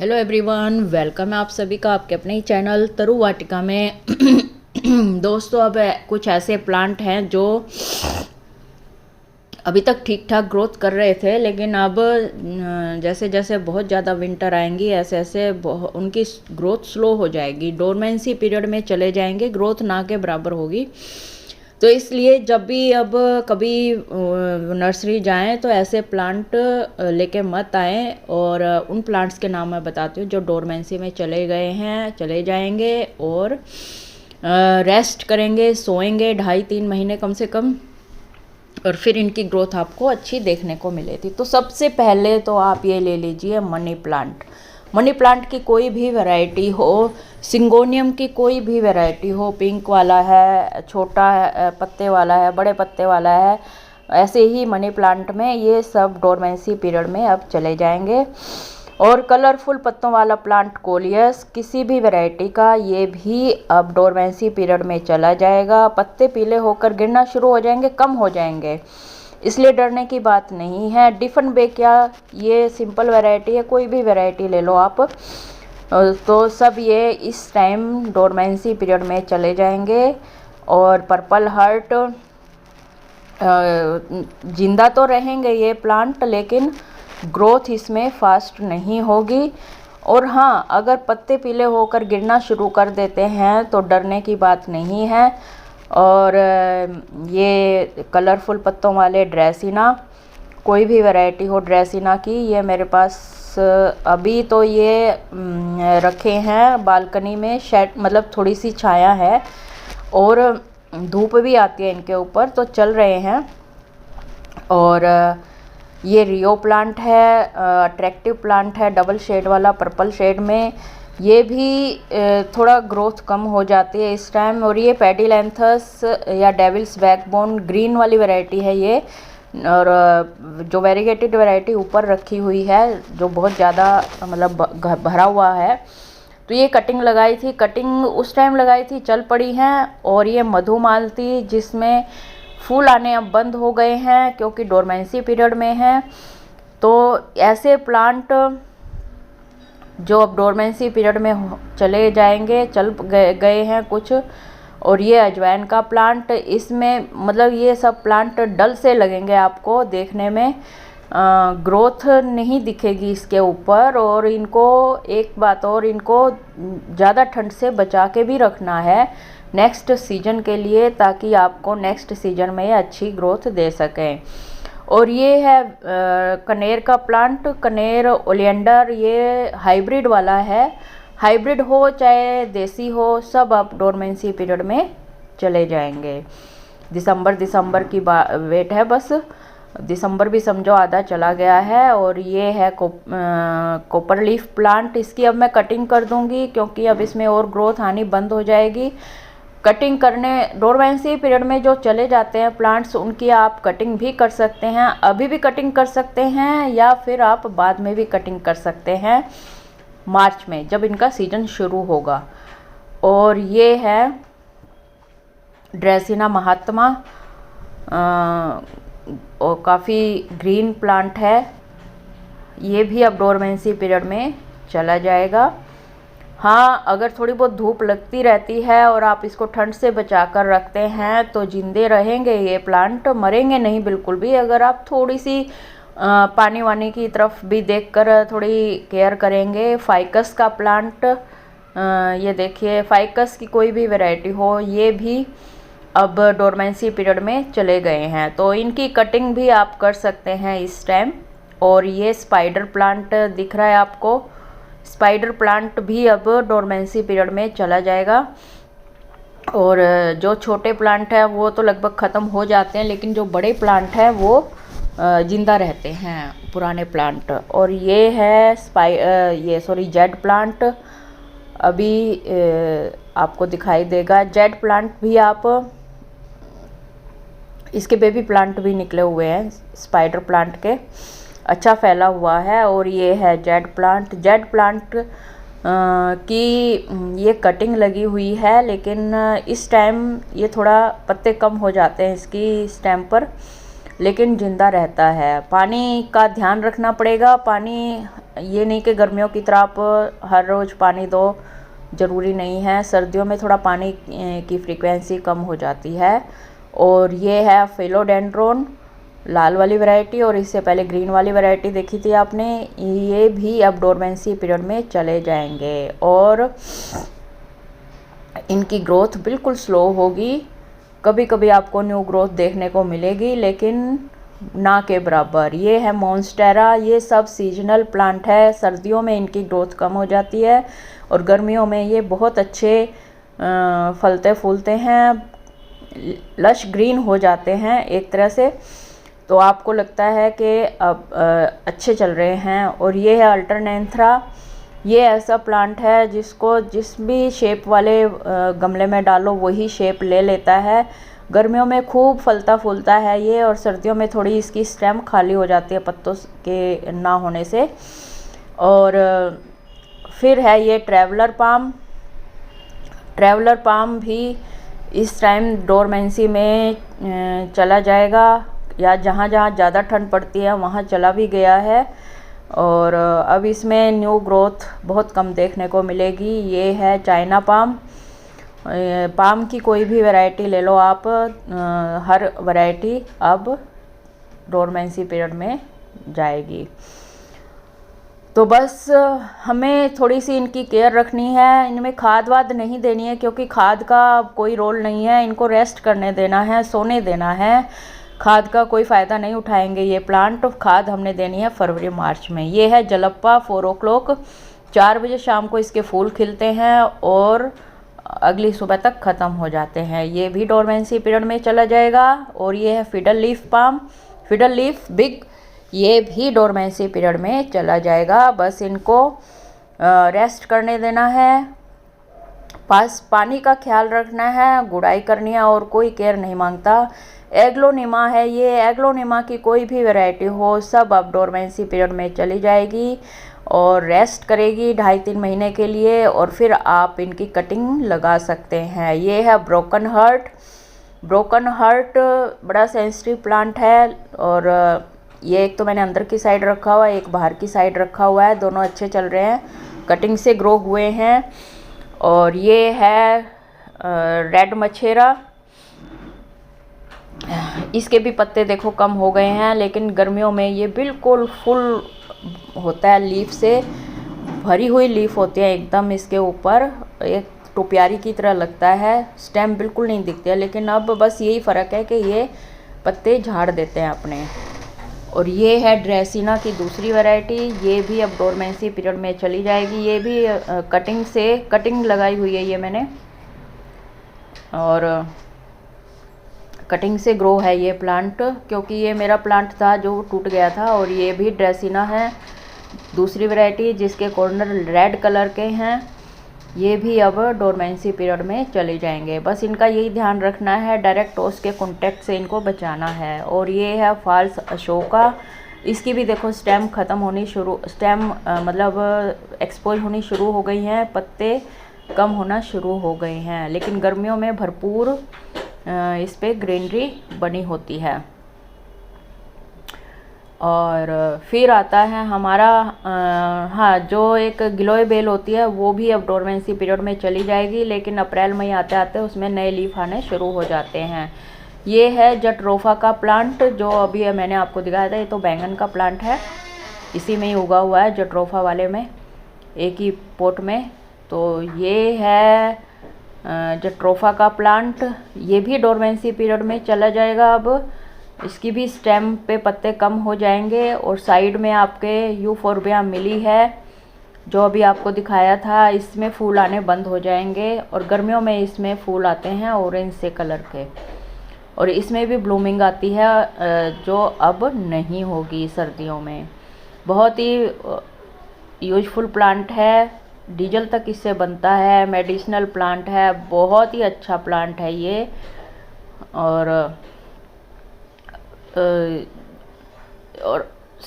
Hello everyone, welcome है आप सभी का आपके अपने ही चैनल तरु वाटिका में। दोस्तों, अब कुछ ऐसे प्लांट हैं जो अभी तक ठीक ठाक ग्रोथ कर रहे थे, लेकिन अब जैसे जैसे बहुत ज़्यादा विंटर आएंगी ऐसे ऐसे उनकी ग्रोथ स्लो हो जाएगी, डोरमेंसी पीरियड में चले जाएंगे, ग्रोथ ना के बराबर होगी। तो इसलिए जब भी अब कभी नर्सरी जाएं तो ऐसे प्लांट लेके मत आएं। और उन प्लांट्स के नाम मैं बताती हूँ जो डोरमेंसी में चले गए हैं, चले जाएंगे और रेस्ट करेंगे, सोएंगे 2.5-3 महीने कम से कम, और फिर इनकी ग्रोथ आपको अच्छी देखने को मिलेगी। तो सबसे पहले तो आप ये ले लीजिए मनी प्लांट। मनी प्लांट की कोई भी वैरायटी हो, सिंगोनियम की कोई भी वैरायटी हो, पिंक वाला है, छोटा पत्ते वाला है, बड़े पत्ते वाला है, ऐसे ही मनी प्लांट में ये सब डोरमेंसी पीरियड में अब चले जाएंगे। और कलरफुल पत्तों वाला प्लांट कोलियस किसी भी वैरायटी का, ये भी अब डोरमेंसी पीरियड में चला जाएगा। पत्ते पीले होकर गिरना शुरू हो जाएंगे, कम हो जाएंगे, इसलिए डरने की बात नहीं है। डिफनबेकिया ये सिंपल वैरायटी है, कोई भी वैरायटी ले लो आप, तो सब ये इस टाइम डोरमेंसी पीरियड में चले जाएंगे। और पर्पल हार्ट जिंदा तो रहेंगे ये प्लांट, लेकिन ग्रोथ इसमें फास्ट नहीं होगी। और हाँ, अगर पत्ते पीले होकर गिरना शुरू कर देते हैं तो डरने की बात नहीं है। और ये कलरफुल पत्तों वाले ड्रेसिना, कोई भी वैरायटी हो ड्रेसिना की, ये मेरे पास अभी तो ये रखे हैं बालकनी में, शेड मतलब थोड़ी सी छाया है और धूप भी आती है इनके ऊपर, तो चल रहे हैं। और ये रियो प्लांट है, अट्रैक्टिव प्लांट है, डबल शेड वाला पर्पल शेड में, ये भी थोड़ा ग्रोथ कम हो जाती है इस टाइम। और ये पेडिलैंथस या डेविल्स बैकबोन ग्रीन वाली वैरायटी है ये, और जो वेरीगेटेड वैरायटी ऊपर रखी हुई है जो बहुत ज़्यादा मतलब भरा हुआ है। तो ये कटिंग लगाई थी, कटिंग उस टाइम लगाई थी, चल पड़ी हैं। और ये मधुमालती जिसमें फूल आने अब बंद हो गए हैं क्योंकि डोरमेंसी पीरियड में है। तो ऐसे प्लांट जो अब डोरमेंसी पीरियड में चले जाएंगे, चल गए हैं कुछ। और ये अजवाइन का प्लांट, इसमें मतलब ये सब प्लांट डल से लगेंगे आपको देखने में, ग्रोथ नहीं दिखेगी इसके ऊपर। और इनको एक बात और, इनको ज़्यादा ठंड से बचा के भी रखना है नेक्स्ट सीजन के लिए, ताकि आपको नेक्स्ट सीजन में ये अच्छी ग्रोथ दे सकें। और ये है कनेर का प्लांट, कनेर ओलियंडर, ये हाइब्रिड वाला है। हाइब्रिड हो चाहे देसी हो, सब आप डोरमेंसी पीरियड में चले जाएंगे। दिसंबर की वेट है बस, दिसंबर भी समझो आधा चला गया है। और ये है कॉपर लीफ प्लांट, इसकी अब मैं कटिंग कर दूंगी क्योंकि अब इसमें और ग्रोथ आनी बंद हो जाएगी। कटिंग करने डोरमेंसी पीरियड में जो चले जाते हैं प्लांट्स, उनकी आप कटिंग भी कर सकते हैं, अभी भी कटिंग कर सकते हैं, या फिर आप बाद में भी कटिंग कर सकते हैं मार्च में जब इनका सीजन शुरू होगा। और ये है ड्रेसिना महात्मा, और काफ़ी ग्रीन प्लांट है, ये भी अब डोरमेंसी पीरियड में चला जाएगा। हाँ, अगर थोड़ी बहुत धूप लगती रहती है और आप इसको ठंड से बचा कर रखते हैं तो जिंदे रहेंगे ये प्लांट, मरेंगे नहीं बिल्कुल भी। अगर आप थोड़ी सी पानी वानी की तरफ भी देखकर थोड़ी केयर करेंगे। फाइकस का प्लांट, ये देखिए, फाइकस की कोई भी वैरायटी हो, ये भी अब डोरमेंसी पीरियड में चले गए हैं, तो इनकी कटिंग भी आप कर सकते हैं इस टाइम। और ये स्पाइडर प्लांट दिख रहा है आपको, स्पाइडर प्लांट भी अब डोरमेंसी पीरियड में चला जाएगा। और जो छोटे प्लांट हैं वो तो लगभग ख़त्म हो जाते हैं, लेकिन जो बड़े प्लांट हैं वो जिंदा रहते हैं, पुराने प्लांट। और ये है जेड प्लांट, अभी आपको दिखाई देगा। जेड प्लांट भी आप, इसके बेबी प्लांट भी निकले हुए हैं स्पाइडर प्लांट के, अच्छा फैला हुआ है। और ये है जेड प्लांट, जेड प्लांट की ये कटिंग लगी हुई है, लेकिन इस टाइम ये थोड़ा पत्ते कम हो जाते हैं इसकी इस टाइम पर, लेकिन ज़िंदा रहता है। पानी का ध्यान रखना पड़ेगा, पानी ये नहीं कि गर्मियों की तरह आप हर रोज़ पानी दो, ज़रूरी नहीं है। सर्दियों में थोड़ा पानी की फ्रीक्वेंसी कम हो जाती है। और ये है फिलोडेंड्रोन, लाल वाली वैरायटी, और इससे पहले ग्रीन वाली वैरायटी देखी थी आपने। ये भी अब डोरमेंसी पीरियड में चले जाएंगे और इनकी ग्रोथ बिल्कुल स्लो होगी। कभी कभी आपको न्यू ग्रोथ देखने को मिलेगी, लेकिन ना के बराबर। ये है मॉन्स्टेरा। ये सब सीजनल प्लांट है। सर्दियों में इनकी ग्रोथ कम हो जाती है और गर्मियों में ये बहुत अच्छे फलते फूलते हैं, लश ग्रीन हो जाते हैं एक तरह से। तो आपको लगता है कि अब अच्छे चल रहे हैं। और ये है अल्टरनेंथ्रा। ये ऐसा प्लांट है जिसको जिस भी शेप वाले गमले में डालो वही शेप ले लेता है। गर्मियों में खूब फलता फूलता है ये, और सर्दियों में थोड़ी इसकी स्टेम खाली हो जाती है पत्तों के ना होने से। और फिर है ये ट्रैवलर पाम। ट्रैवलर पाम भी इस टाइम डोरमेंसी में चला जाएगा, या जहाँ जहाँ ज़्यादा ठंड पड़ती है वहाँ चला भी गया है। और अब इसमें न्यू ग्रोथ बहुत कम देखने को मिलेगी। ये है चाइना पाम। पाम की कोई भी वैरायटी ले लो आप, हर वैरायटी अब डोरमेंसी पीरियड में जाएगी। तो बस हमें थोड़ी सी इनकी केयर रखनी है। इनमें खाद वाद नहीं देनी है, क्योंकि खाद का कोई रोल नहीं है। इनको रेस्ट करने देना है, सोने देना है। खाद का कोई फ़ायदा नहीं उठाएंगे ये प्लांट। खाद हमने देनी है फरवरी मार्च में। ये है जलप्पा 4 o'clock। 4 बजे शाम को इसके फूल खिलते हैं और अगली सुबह तक ख़त्म हो जाते हैं। ये भी डोरमेंसी पीरियड में चला जाएगा। और ये है fiddle leaf palm, fiddle leaf big. ये भी डोरमेंसी पीरियड में चला जाएगा। बस इनको रेस्ट करने देना है, पानी का ख्याल रखना है, गुड़ाई करनी है, और कोई केयर नहीं मांगता। एग्लोनिमा है ये। एग्लोनिमा की कोई भी वैरायटी हो, सब अब डोरमेंसी पीरियड में चली जाएगी और रेस्ट करेगी 2.5-3 महीने के लिए, और फिर आप इनकी कटिंग लगा सकते हैं। ये है ब्रोकन हार्ट। ब्रोकन हार्ट बड़ा सेंसिटिव प्लांट है। और ये एक तो मैंने अंदर की साइड रखा हुआ है, एक बाहर की साइड रखा हुआ है। दोनों अच्छे चल रहे हैं, कटिंग से ग्रो हुए हैं। और ये है रेड मछेरा। इसके भी पत्ते देखो कम हो गए हैं, लेकिन गर्मियों में ये बिल्कुल फुल होता है, लीफ से भरी हुई लीफ होती है एकदम। इसके ऊपर एक टोपियारी की तरह लगता है, स्टेम बिल्कुल नहीं दिखती है। लेकिन अब बस यही फ़र्क है कि ये पत्ते झाड़ देते हैं अपने। और ये है ड्रेसिना की दूसरी वैरायटी। ये भी अब डोरमेंसी पीरियड में चली जाएगी। ये भी कटिंग लगाई हुई है ये मैंने, और कटिंग से ग्रो है ये प्लांट, क्योंकि ये मेरा प्लांट था जो टूट गया था। और ये भी ड्रेसिना है, दूसरी वैरायटी, जिसके कॉर्नर रेड कलर के हैं। ये भी अब डोरमेंसी पीरियड में चले जाएंगे। बस इनका यही ध्यान रखना है, डायरेक्ट ओस के कॉन्टेक्ट से इनको बचाना है। और ये है फॉल्स अशोका। इसकी भी देखो स्टेम ख़त्म होनी शुरू, मतलब एक्सपोज होनी शुरू हो गई हैं, पत्ते कम होना शुरू हो गए हैं। लेकिन गर्मियों में भरपूर इस पे ग्रीनरी बनी होती है। और फिर आता है हमारा हाँ, जो एक गिलोय बेल होती है वो भी अब डोरमेंसी पीरियड में चली जाएगी। लेकिन अप्रैल मई आते आते उसमें नए लीफ आने शुरू हो जाते हैं। ये है जट्रोफा का प्लांट, जो अभी मैंने आपको दिखाया था। ये तो बैंगन का प्लांट है, इसी में ही उगा हुआ है जट्रोफा वाले में, एक ही पोट में। तो ये है जट्रोफा का प्लांट। ये भी डोरमेंसी पीरियड में चला जाएगा। अब इसकी भी स्टेम पे पत्ते कम हो जाएंगे। और साइड में आपके यूफोर्बिया मिली है, जो अभी आपको दिखाया था, इसमें फूल आने बंद हो जाएंगे। और गर्मियों में इसमें फूल आते हैं ऑरेंज से कलर के, और इसमें भी ब्लूमिंग आती है, जो अब नहीं होगी सर्दियों में। बहुत ही यूजफुल प्लांट है, डीजल तक इससे बनता है, मेडिसिनल प्लांट है, बहुत ही अच्छा प्लांट है ये। और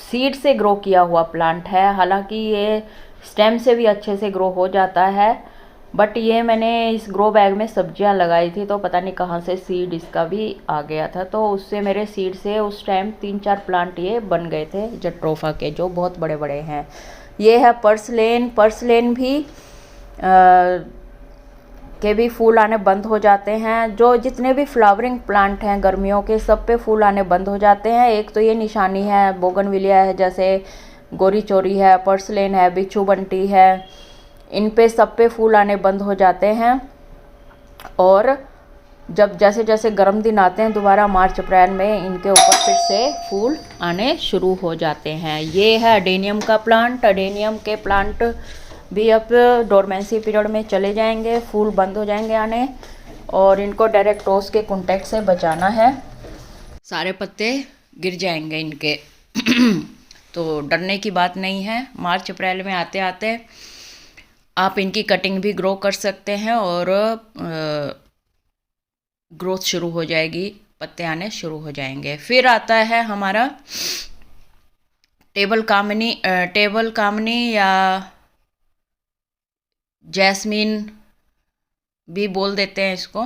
सीड से ग्रो किया हुआ प्लांट है। हालांकि ये स्टेम से भी अच्छे से ग्रो हो जाता है, बट ये मैंने इस ग्रो बैग में सब्जियां लगाई थी, तो पता नहीं कहाँ से सीड इसका भी आ गया था। तो उससे मेरे सीड से उस टाइम 3-4 प्लांट ये बन गए थे जट्रोफा के, जो बहुत बड़े बड़े हैं। ये है पर्सलेन। पर्सलेन भी के भी फूल आने बंद हो जाते हैं। जो जितने भी फ्लावरिंग प्लांट हैं गर्मियों के, सब पे फूल आने बंद हो जाते हैं। एक तो ये निशानी है, बोगनविलिया है, जैसे गोरी चोरी है, पर्सलेन है, बिच्छू बंटी है, इन पे सब पे फूल आने बंद हो जाते हैं। और जब जैसे जैसे गर्म दिन आते हैं दोबारा मार्च अप्रैल में, इनके ऊपर फिर से फूल आने शुरू हो जाते हैं। ये है अडेनियम का प्लांट। अडेनियम के प्लांट भी अब डोरमेंसी पीरियड में चले जाएंगे, फूल बंद हो जाएंगे आने, और इनको डायरेक्ट रोज के कॉन्टैक्ट से बचाना है, सारे पत्ते गिर जाएंगे इनके। तो डरने की बात नहीं है। मार्च अप्रैल में आते आते आप इनकी कटिंग भी ग्रो कर सकते हैं और ग्रोथ शुरू हो जाएगी, पत्ते आने शुरू हो जाएंगे। फिर आता है हमारा टेबल कामनी या जैस्मीन भी बोल देते हैं इसको।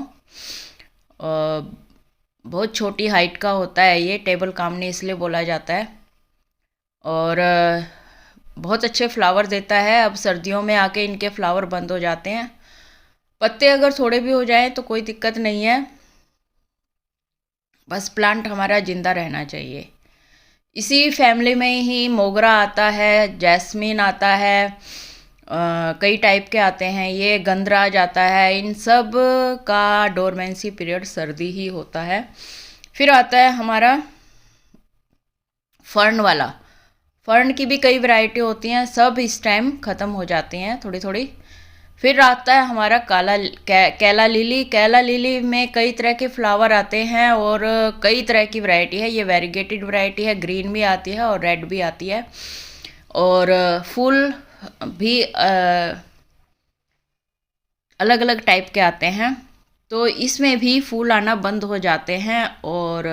बहुत छोटी हाइट का होता है ये टेबल कामनी, इसलिए बोला जाता है। और बहुत अच्छे फ्लावर देता है। अब सर्दियों में आके इनके फ्लावर बंद हो जाते हैं। पत्ते अगर थोड़े भी हो जाएं तो कोई दिक्कत नहीं है, बस प्लांट हमारा जिंदा रहना चाहिए। इसी फैमिली में ही मोगरा आता है, जैस्मीन आता है, कई टाइप के आते हैं, ये गंधराज आता है। इन सब का डोरमेंसी पीरियड सर्दी ही होता है। फिर आता है हमारा फर्न वाला। फर्न की भी कई वैरायटी होती हैं, सब इस टाइम ख़त्म हो जाती हैं थोड़ी थोड़ी। फिर आता है हमारा कैला लिली। कैला लिली में कई तरह के फ्लावर आते हैं और कई तरह की वैरायटी है। ये वेरीगेटेड वैरायटी है, ग्रीन भी आती है और रेड भी आती है। और फूल भी अलग अलग टाइप के आते हैं। तो इसमें भी फूल आना बंद हो जाते हैं और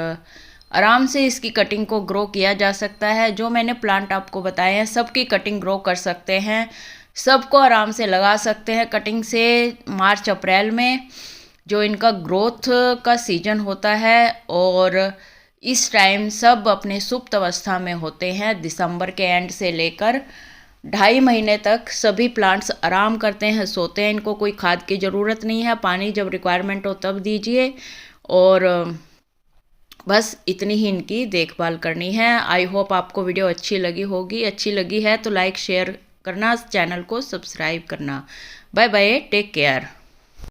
आराम से इसकी कटिंग को ग्रो किया जा सकता है। जो मैंने प्लांट आपको बताए हैं सबकी कटिंग ग्रो कर सकते हैं, सबको आराम से लगा सकते हैं कटिंग से। मार्च अप्रैल में जो इनका ग्रोथ का सीजन होता है, और इस टाइम सब अपने सुप्त अवस्था में होते हैं। दिसंबर के एंड से लेकर 2.5 महीने तक सभी प्लांट्स आराम करते हैं, सोते हैं। इनको कोई खाद की ज़रूरत नहीं है, पानी जब रिक्वायरमेंट हो तब दीजिए, और बस इतनी ही इनकी देखभाल करनी है। आई होप आपको वीडियो अच्छी लगी होगी। अच्छी लगी है तो लाइक शेयर करना, चैनल को सब्सक्राइब करना। Bye bye, take care.